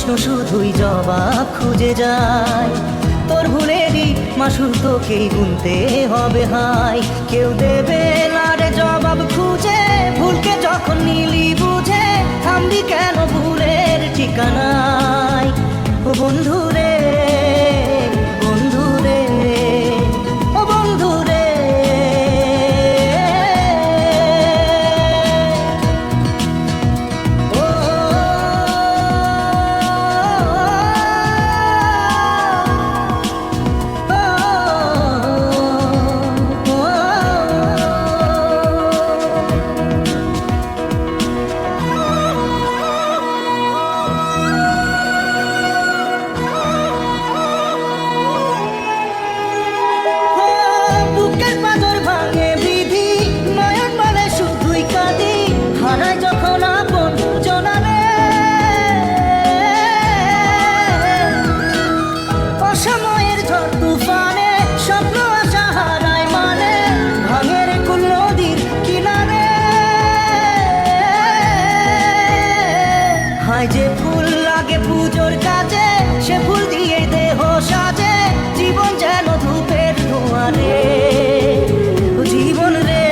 প্রশ্ন শুধুই জবাব খুঁজে যায়। তোর ভুলেরই মাসুল তোকেই গুনতে হবে হাই। কেউ দেবে না রে জবাব খুঁজে, ভুলকে যখন নিলি বুঝে থামবি কেন ভুলের ঠিকানায়। ও বন্ধু রে, বন্ধু রে, ও বন্ধু রে। যে ফুল লাগে পুজোর কাজে, সে ফুল দিয়ে দেহ সাজে। জীবন যেন ধূপের ধোঁয়া রে, ও জীবন রে,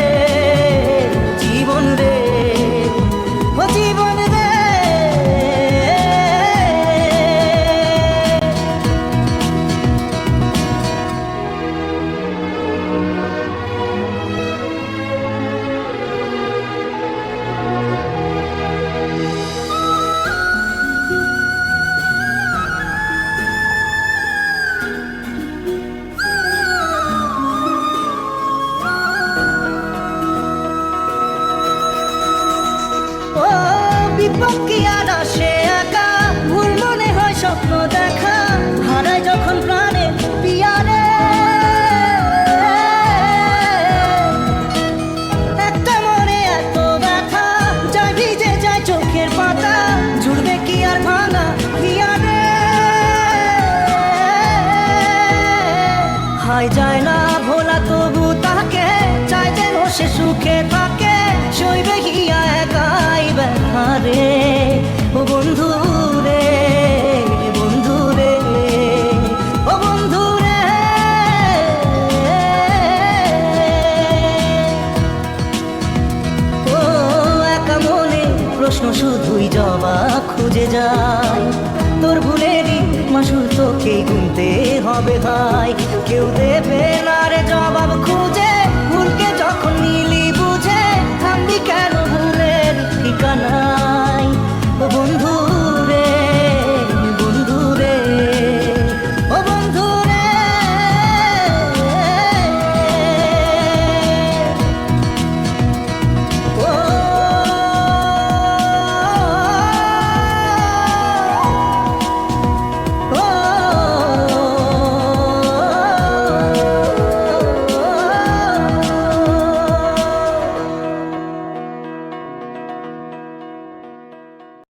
জীবন রে, ও জীবন রে। বিপক্ষী আর আসে একা, ভুল মনে হয় স্বপ্ন দেখা, হারায় যখন প্রাণে পিয়ারে। একটা মনে এত ব্যথা, যায় ভিজে যায় চোখের পাতা, জুড়বে কি আর ভাঙা হিয়ারে। হায় যায় না ভোলা তবু তাকে, চাই যেন সে সুখে থাকে, সইবে হিয়া একাই ব্যথা রে। ও বন্ধু রে, বন্ধু রে, ও বন্ধু রে। ও একা মনে প্রশ্ন শুধুই জবাব খুঁজে যায়। তোর ভুলেরই মাসুল তোকেই গুনতে হবে ভাই। কেউ দেবে